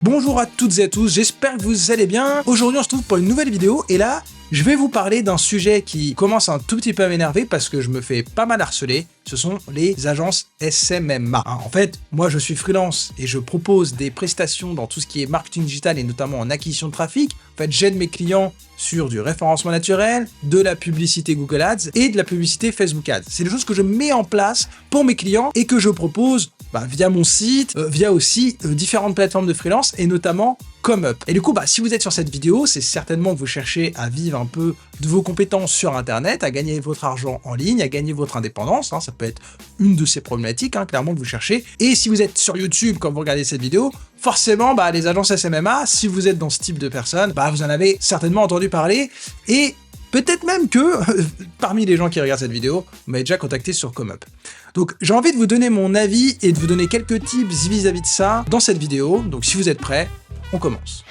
Bonjour à toutes et à tous, j'espère que vous allez bien. Aujourd'hui on se retrouve pour une nouvelle vidéo et là je vais vous parler d'un sujet qui commence un tout petit peu à m'énerver parce que je me fais pas mal harceler. Ce sont les agences SMMA. En fait, moi je suis freelance et je propose des prestations dans tout ce qui est marketing digital et notamment en acquisition de trafic. En fait, j'aide mes clients sur du référencement naturel, de la publicité Google Ads et de la publicité Facebook Ads. C'est des choses que je mets en place pour mes clients et que je propose via mon site, via aussi différentes plateformes de freelance et notamment ComeUp. Et du coup, si vous êtes sur cette vidéo, c'est certainement que vous cherchez à vivre un peu de vos compétences sur Internet, à gagner votre argent en ligne, à gagner votre indépendance. Ça peut être une de ces problématiques, clairement, que vous cherchez. Et si vous êtes sur YouTube quand vous regardez cette vidéo, forcément, les agences SMMA, si vous êtes dans ce type de personnes, vous en avez certainement entendu parler. Et peut-être même que, parmi les gens qui regardent cette vidéo, vous m'avez déjà contacté sur ComeUp. Donc j'ai envie de vous donner mon avis et de vous donner quelques tips vis-à-vis de ça dans cette vidéo. Donc si vous êtes prêts, on commence.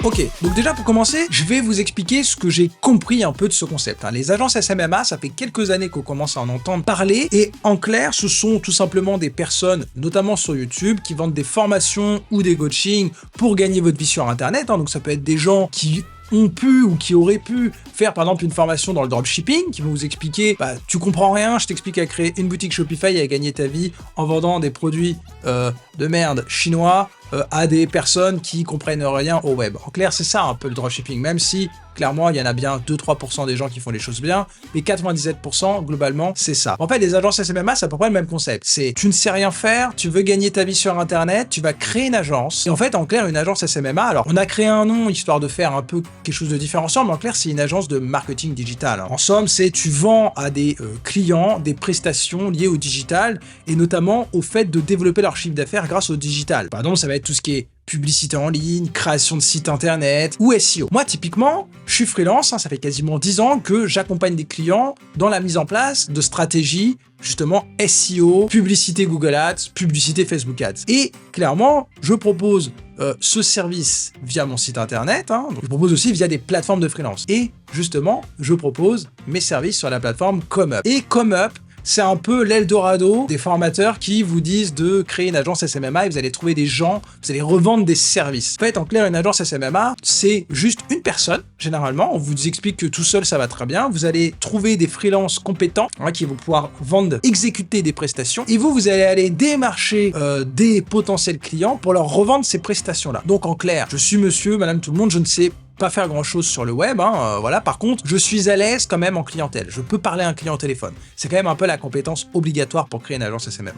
Ok, donc déjà pour commencer, je vais vous expliquer ce que j'ai compris un peu de ce concept. Les agences SMMA, ça fait quelques années qu'on commence à en entendre parler et en clair, ce sont tout simplement des personnes, notamment sur YouTube, qui vendent des formations ou des coachings pour gagner votre vie sur Internet. Donc ça peut être des gens qui ont pu ou qui auraient pu faire par exemple une formation dans le dropshipping qui vont vous expliquer tu comprends rien, je t'explique à créer une boutique Shopify et à gagner ta vie en vendant des produits de merde chinois à des personnes qui comprennent rien au web. En clair, c'est ça un peu le dropshipping, même si clairement il y en a bien 2-3% des gens qui font les choses bien, mais 97% globalement c'est ça. En fait, les agences SMMA, c'est à peu près le même concept. C'est tu ne sais rien faire, tu veux gagner ta vie sur Internet, tu vas créer une agence. Et en fait, en clair, une agence SMMA, alors on a créé un nom histoire de faire un peu quelque chose de différenciant, mais en clair, c'est une agence de marketing digital. En somme, c'est tu vends à des clients des prestations liées au digital et notamment au fait de développer leur chiffre d'affaires grâce au digital. Par exemple, ça va être tout ce qui est publicité en ligne, création de sites internet ou SEO. Moi, typiquement, je suis freelance, ça fait quasiment 10 ans que j'accompagne des clients dans la mise en place de stratégies, justement SEO, publicité Google Ads, publicité Facebook Ads. Et clairement, je propose ce service via mon site internet, donc je propose aussi via des plateformes de freelance. Et justement, je propose mes services sur la plateforme ComeUp. Et ComeUp, c'est un peu l'Eldorado des formateurs qui vous disent de créer une agence SMMA et vous allez trouver des gens, vous allez revendre des services. En fait, en clair, une agence SMMA, c'est juste une personne, généralement. On vous explique que tout seul, ça va très bien. Vous allez trouver des freelances compétents qui vont pouvoir vendre, exécuter des prestations. Et vous allez aller démarcher des potentiels clients pour leur revendre ces prestations-là. Donc, en clair, je suis monsieur, madame, tout le monde, je ne sais pas faire grand chose sur le web, voilà. Par contre, je suis à l'aise quand même en clientèle. Je peux parler à un client au téléphone. C'est quand même un peu la compétence obligatoire pour créer une agence SMMA.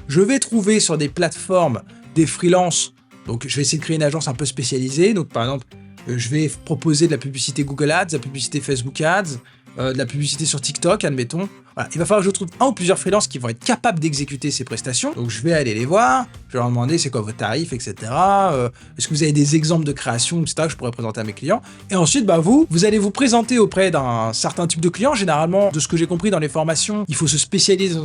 Je vais trouver sur des plateformes des freelances. Donc, je vais essayer de créer une agence un peu spécialisée. Donc, par exemple, je vais proposer de la publicité Google Ads, de la publicité Facebook Ads, de la publicité sur TikTok, admettons. Voilà. Il va falloir que je trouve un ou plusieurs freelances qui vont être capables d'exécuter ces prestations. Donc je vais aller les voir, je vais leur demander c'est quoi vos tarifs, etc. Est-ce que vous avez des exemples de création, etc. que je pourrais présenter à mes clients. Et ensuite, vous allez vous présenter auprès d'un certain type de clients. Généralement, de ce que j'ai compris dans les formations, il faut se spécialiser,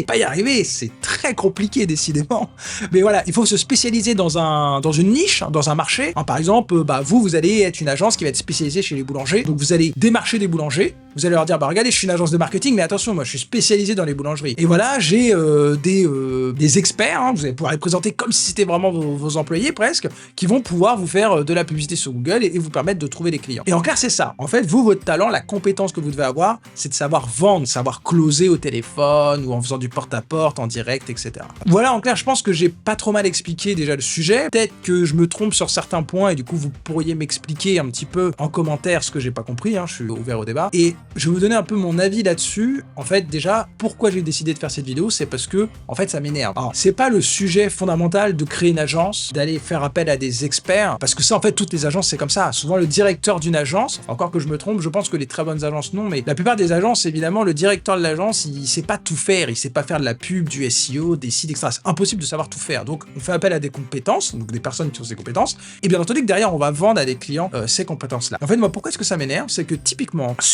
pas y arriver, c'est très compliqué décidément. Mais voilà, il faut se spécialiser dans une niche, dans un marché. Par exemple, vous allez être une agence qui va être spécialisée chez les boulangers. Donc vous allez démarcher des boulangers. Vous allez leur dire, regardez, je suis une agence de marketing, mais attention, moi, je suis spécialisé dans les boulangeries. Et voilà, j'ai des experts, vous allez pouvoir les présenter comme si c'était vraiment vos employés, presque, qui vont pouvoir vous faire de la publicité sur Google et vous permettre de trouver des clients. Et en clair, c'est ça. En fait, votre talent, la compétence que vous devez avoir, c'est de savoir vendre, savoir closer au téléphone ou en faisant du porte-à-porte, en direct, etc. Voilà, en clair, je pense que j'ai pas trop mal expliqué déjà le sujet. Peut-être que je me trompe sur certains points et du coup, vous pourriez m'expliquer un petit peu en commentaire ce que j'ai pas compris, je suis ouvert au débat. Et je vais vous donner un peu mon avis là-dessus. En fait, déjà, pourquoi j'ai décidé de faire cette vidéo, c'est parce que, en fait, ça m'énerve. Alors, c'est pas le sujet fondamental de créer une agence, d'aller faire appel à des experts, parce que ça, en fait, toutes les agences, c'est comme ça. Souvent, le directeur d'une agence, encore que je me trompe, je pense que les très bonnes agences, non, mais la plupart des agences, évidemment, le directeur de l'agence, il sait pas tout faire, il sait pas faire de la pub, du SEO, des sites, etc. C'est impossible de savoir tout faire. Donc, on fait appel à des compétences, donc des personnes qui ont ces compétences, et bien entendu que derrière, on va vendre à des clients ces compétences-là. En fait, moi, pourquoi est-ce que ça m'énerve? C'est que typiquement, que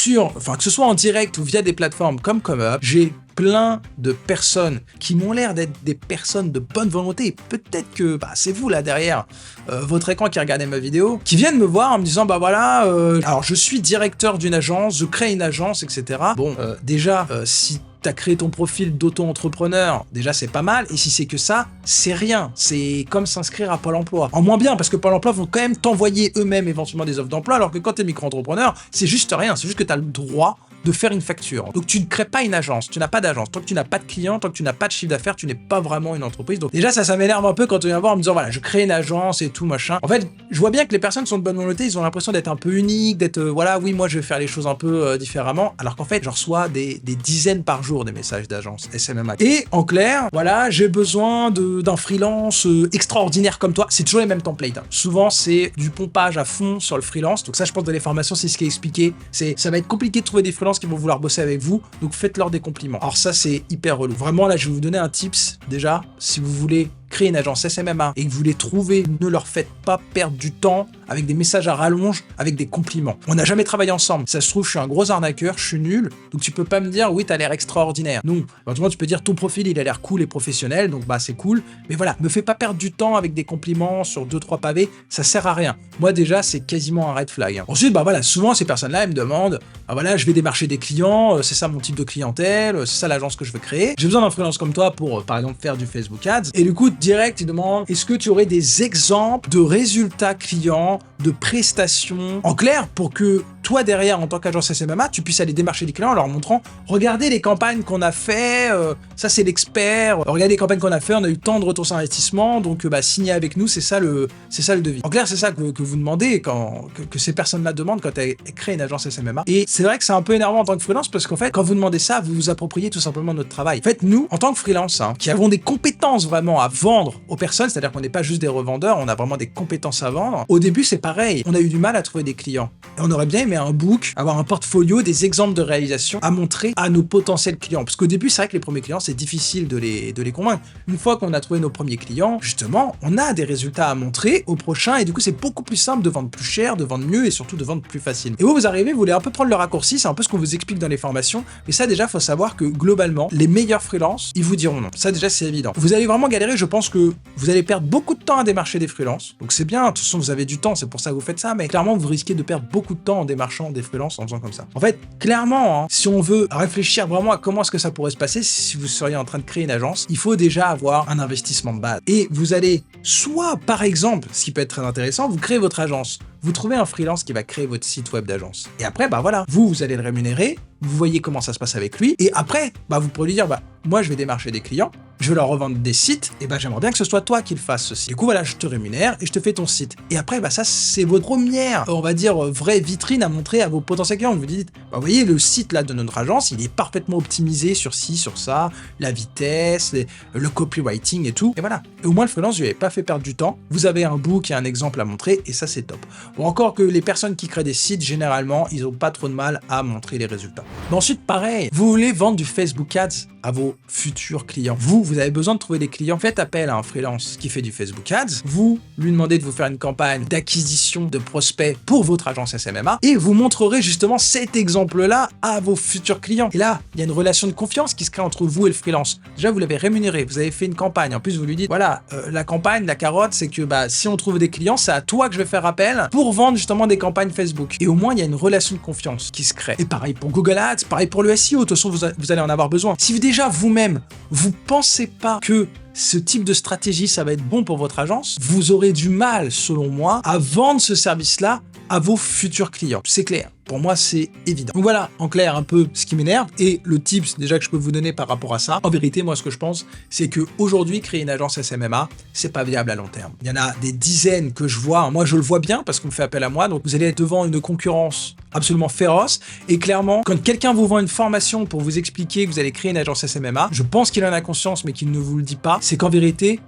ce soit en direct ou via des plateformes comme ComeUp, j'ai plein de personnes qui m'ont l'air d'être des personnes de bonne volonté, et peut-être que c'est vous là derrière votre écran qui regardez ma vidéo, qui viennent me voir en me disant voilà, alors je suis directeur d'une agence, je crée une agence, etc. Bon, déjà, si t'as créé ton profil d'auto-entrepreneur, déjà c'est pas mal, et si c'est que ça, c'est rien, c'est comme s'inscrire à Pôle emploi. En moins bien, parce que Pôle emploi vont quand même t'envoyer eux-mêmes éventuellement des offres d'emploi, alors que quand t'es micro-entrepreneur, c'est juste rien, c'est juste que t'as le droit de faire une facture. Donc tu ne crées pas une agence, tu n'as pas d'agence. Tant que tu n'as pas de clients, tant que tu n'as pas de chiffre d'affaires, tu n'es pas vraiment une entreprise. Donc déjà ça m'énerve un peu quand on vient voir en me disant voilà, je crée une agence et tout machin. En fait, je vois bien que les personnes sont de bonne volonté, ils ont l'impression d'être un peu uniques, d'être voilà, oui, moi je vais faire les choses un peu différemment, alors qu'en fait, je reçois des dizaines par jour des messages d'agence SMMA. Et en clair, voilà, j'ai besoin d'un freelance extraordinaire comme toi. C'est toujours les mêmes templates. Souvent, c'est du pompage à fond sur le freelance. Donc ça, je pense dans les formations, c'est ce qui est expliqué. Ça va être compliqué de trouver des freelances qui vont vouloir bosser avec vous, donc faites-leur des compliments. Alors ça, c'est hyper relou. Vraiment, là, je vais vous donner un tips, déjà, si vous voulez créer une agence SMMA et que vous les trouvez, ne leur faites pas perdre du temps avec des messages à rallonge, avec des compliments. On n'a jamais travaillé ensemble. Ça se trouve, je suis un gros arnaqueur, je suis nul, donc tu peux pas me dire, oui, t'as l'air extraordinaire. Non. Éventuellement, tu peux dire, ton profil, il a l'air cool et professionnel, donc c'est cool. Mais voilà, me fais pas perdre du temps avec des compliments sur 2-3 pavés, ça sert à rien. Moi, déjà, c'est quasiment un red flag. Ensuite, voilà, souvent, ces personnes-là, elles me demandent, voilà, je vais démarcher des clients, c'est ça mon type de clientèle, c'est ça l'agence que je veux créer. J'ai besoin d'un freelance comme toi pour, par exemple, faire du Facebook Ads. Et du coup, direct, ils demandent, est-ce que tu aurais des exemples de résultats clients, de prestations, en clair, pour que toi, derrière, en tant qu'agence SMMA, tu puisses aller démarcher des clients en leur montrant, regardez les campagnes qu'on a fait, ça c'est l'expert, regardez les campagnes qu'on a fait, on a eu tant de retours sur investissement, donc signez avec nous, c'est ça le devis. En clair, c'est ça que vous demandez, que ces personnes-là demandent quand elles créent une agence SMMA. Et c'est vrai que c'est un peu énervant en tant que freelance, parce qu'en fait, quand vous demandez ça, vous vous appropriez tout simplement notre travail. En fait, nous, en tant que freelance, qui avons des compétences vraiment à vendre aux personnes, c'est-à-dire qu'on n'est pas juste des revendeurs, on a vraiment des compétences à vendre. Au début, c'est pareil, on a eu du mal à trouver des clients. Et on aurait bien aimé un book, avoir un portfolio, des exemples de réalisation à montrer à nos potentiels clients. Parce qu'au début, c'est vrai que les premiers clients, c'est difficile de les convaincre. Une fois qu'on a trouvé nos premiers clients, justement, on a des résultats à montrer au prochain, et du coup, c'est beaucoup plus simple de vendre plus cher, de vendre mieux, et surtout de vendre plus facile. Et vous arrivez, vous voulez un peu prendre le raccourci, c'est un peu ce qu'on vous explique dans les formations, mais ça déjà, faut savoir que globalement, les meilleurs freelances, ils vous diront non. Ça déjà, c'est évident. Vous allez vraiment galérer, je pense que vous allez perdre beaucoup de temps à démarcher des freelances. Donc c'est bien, de toute façon, vous avez du temps, c'est pour ça que vous faites ça, mais clairement, vous risquez de perdre beaucoup de temps en démarchant des freelances en faisant comme ça. En fait, clairement, si on veut réfléchir vraiment à comment est-ce que ça pourrait se passer si vous seriez en train de créer une agence, il faut déjà avoir un investissement de base. Et vous allez soit, par exemple, ce qui peut être très intéressant, vous créez votre agence, vous trouvez un freelance qui va créer votre site web d'agence. Et après, voilà, vous allez le rémunérer, vous voyez comment ça se passe avec lui, et après, vous pourrez lui dire, moi je vais démarcher des clients, je vais leur revendre des sites, et j'aimerais bien que ce soit toi qui le fasses ceci. Du coup, voilà, je te rémunère et je te fais ton site. Et après, ça, c'est votre première, on va dire, vraie vitrine à montrer à vos potentiels clients. Vous dites, vous voyez, le site là de notre agence, il est parfaitement optimisé sur ci, sur ça, la vitesse, le copywriting et tout. Et voilà. Et au moins, le freelance, je lui avais pas fait perdre du temps. Vous avez un book et un exemple à montrer, et ça, c'est top. Ou encore que les personnes qui créent des sites, généralement, ils ont pas trop de mal à montrer les résultats. Mais ensuite, pareil, vous voulez vendre du Facebook Ads à vos futurs clients. Vous avez besoin de trouver des clients. Faites appel à un freelance qui fait du Facebook Ads. Vous lui demandez de vous faire une campagne d'acquisition de prospects pour votre agence SMMA et vous montrerez justement cet exemple-là à vos futurs clients. Et là, il y a une relation de confiance qui se crée entre vous et le freelance. Déjà, vous l'avez rémunéré, vous avez fait une campagne. En plus, vous lui dites, voilà, la campagne, la carotte, c'est que si on trouve des clients, c'est à toi que je vais faire appel pour vendre justement des campagnes Facebook. Et au moins, il y a une relation de confiance qui se crée. Et pareil pour Google Ads, pareil pour le SEO. De toute façon, vous allez en avoir besoin. Si déjà vous-même, vous pensez pas que ce type de stratégie, ça va être bon pour votre agence, vous aurez du mal, selon moi, à vendre ce service-là à vos futurs clients. C'est clair. Pour moi, c'est évident. Donc voilà, en clair, un peu ce qui m'énerve. Et le tips déjà que je peux vous donner par rapport à ça, en vérité, moi, ce que je pense, c'est qu'aujourd'hui, créer une agence SMMA, c'est pas viable à long terme. Il y en a des dizaines que je vois. Moi, je le vois bien parce qu'on me fait appel à moi. Donc, vous allez être devant une concurrence absolument féroce. Et clairement, quand quelqu'un vous vend une formation pour vous expliquer que vous allez créer une agence SMMA, je pense qu'il en a conscience, mais qu'il ne vous le dit pas. C'est qu'en vérité,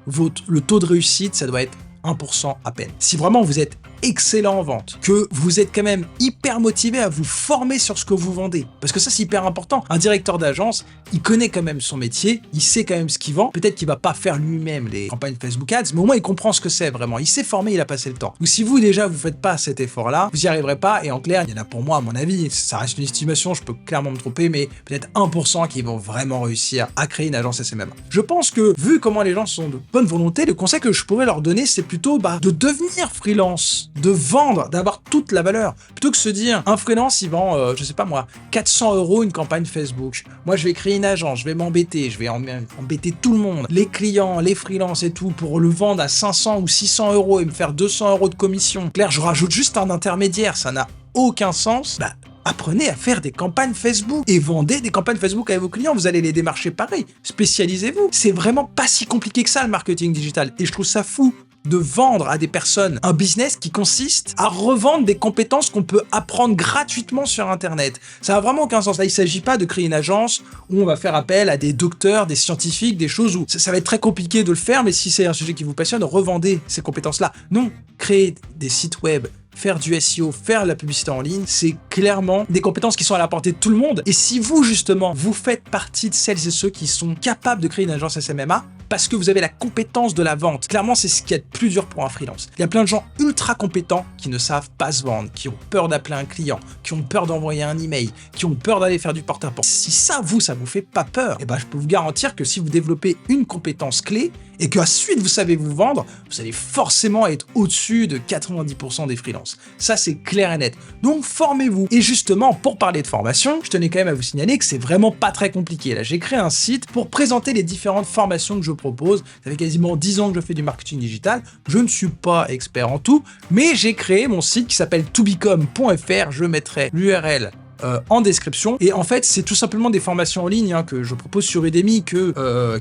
le taux de réussite, ça doit être 1% à peine. Si vraiment vous êtes excellent en vente, que vous êtes quand même hyper motivé à vous former sur ce que vous vendez. Parce que ça, c'est hyper important. Un directeur d'agence, il connaît quand même son métier, il sait quand même ce qu'il vend. Peut-être qu'il va pas faire lui-même les campagnes Facebook Ads, mais au moins il comprend ce que c'est vraiment. Il s'est formé, il a passé le temps. Ou si vous déjà vous faites pas cet effort-là, vous y arriverez pas. Et en clair, il y en a pour moi, à mon avis, ça reste une estimation, je peux clairement me tromper, mais peut-être 1% qui vont vraiment réussir à créer une agence SMMA. Je pense que vu comment les gens sont de bonne volonté, le conseil que je pourrais leur donner, c'est plutôt de devenir freelance, de vendre, d'avoir toute la valeur, plutôt que se dire un freelance il vend, je sais pas moi, 400 € une campagne Facebook. Moi je vais créer une agence, je vais m'embêter, je vais embêter tout le monde, les clients, les freelances et tout, pour le vendre à 500 ou 600 € et me faire 200 € de commission. Claire, je rajoute juste un intermédiaire, ça n'a aucun sens. Apprenez à faire des campagnes Facebook et vendez des campagnes Facebook avec vos clients. Vous allez les démarcher pareil. Spécialisez-vous. C'est vraiment pas si compliqué que ça le marketing digital. Et je trouve ça fou de vendre à des personnes un business qui consiste à revendre des compétences qu'on peut apprendre gratuitement sur Internet. Ça n'a vraiment aucun sens. Là, il ne s'agit pas de créer une agence où on va faire appel à des docteurs, des scientifiques, des choses où ça va être très compliqué de le faire, mais si c'est un sujet qui vous passionne, revendez ces compétences-là. Non, créez des sites web, faire du SEO, faire de la publicité en ligne, c'est clairement des compétences qui sont à la portée de tout le monde. Et si vous, justement, vous faites partie de celles et ceux qui sont capables de créer une agence SMMA, parce que vous avez la compétence de la vente. Clairement, c'est ce qui est le plus dur pour un freelance. Il y a plein de gens ultra compétents qui ne savent pas se vendre, qui ont peur d'appeler un client, qui ont peur d'envoyer un email, qui ont peur d'aller faire du porte-à-porte. Si ça vous fait pas peur, eh ben, je peux vous garantir que si vous développez une compétence clé et qu'ensuite vous savez vous vendre, vous allez forcément être au-dessus de 90% des freelances. Ça, c'est clair et net. Donc, formez-vous. Et justement, pour parler de formation, je tenais quand même à vous signaler que c'est vraiment pas très compliqué. Là, j'ai créé un site pour présenter les différentes formations que je propose. Ça fait quasiment 10 ans que je fais du marketing digital. Je ne suis pas expert en tout, mais j'ai créé mon site qui s'appelle tobecome.fr. Je mettrai l'URL en description. Et en fait, c'est tout simplement des formations en ligne que je propose sur Udemy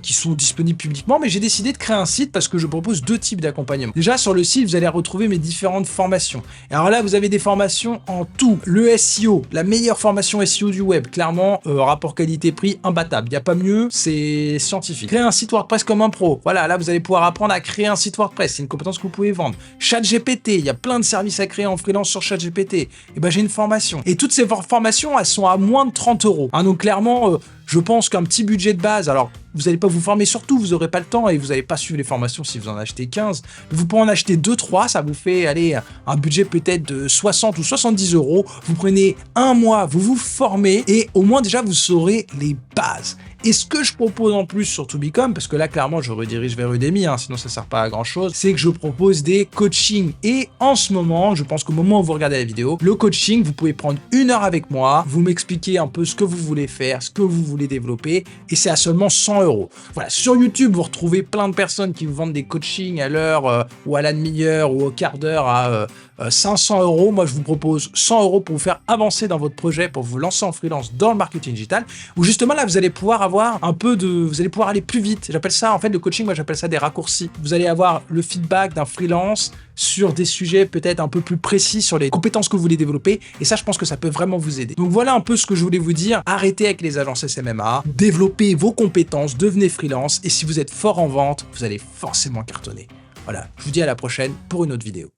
qui sont disponibles publiquement, mais j'ai décidé de créer un site parce que je propose deux types d'accompagnement. Déjà, sur le site, vous allez retrouver mes différentes formations. Et alors là, vous avez des formations en tout. Le SEO, la meilleure formation SEO du web, clairement, rapport qualité-prix imbattable. Il n'y a pas mieux, c'est scientifique. Créer un site WordPress comme un pro. Voilà, là, vous allez pouvoir apprendre à créer un site WordPress. C'est une compétence que vous pouvez vendre. ChatGPT, il y a plein de services à créer en freelance sur ChatGPT. Et ben, j'ai une formation. Et toutes ces formations, elles sont à moins de 30 €. Donc clairement, je pense qu'un petit budget de base, alors vous n'allez pas vous former sur tout, vous n'aurez pas le temps et vous n'allez pas suivre les formations si vous en achetez 15. Vous pouvez en acheter 2-3, ça vous fait aller un budget peut-être de 60 ou 70 €. Vous prenez un mois, vous vous formez et au moins déjà vous saurez les bases. Et ce que je propose en plus sur Tobecome, parce que là clairement je redirige vers Udemy, sinon ça sert pas à grand chose, c'est que je propose des coachings. Et en ce moment, je pense qu'au moment où vous regardez la vidéo, le coaching, vous pouvez prendre 1 heure avec moi, vous m'expliquez un peu ce que vous voulez faire, ce que vous voulez développer, et c'est à seulement 100 €. Voilà, sur YouTube, vous retrouvez plein de personnes qui vous vendent des coachings à l'heure ou à la demi-heure ou au quart d'heure à 500 €. Moi, je vous propose 100 € pour vous faire avancer dans votre projet, pour vous lancer en freelance dans le marketing digital, où justement là, vous allez pouvoir avoir vous allez pouvoir aller plus vite. J'appelle ça, en fait, le coaching, moi, j'appelle ça des raccourcis. Vous allez avoir le feedback d'un freelance sur des sujets peut-être un peu plus précis sur les compétences que vous voulez développer. Et ça, je pense que ça peut vraiment vous aider. Donc voilà un peu ce que je voulais vous dire. Arrêtez avec les agences SMMA, développez vos compétences, devenez freelance. Et si vous êtes fort en vente, vous allez forcément cartonner. Voilà, je vous dis à la prochaine pour une autre vidéo.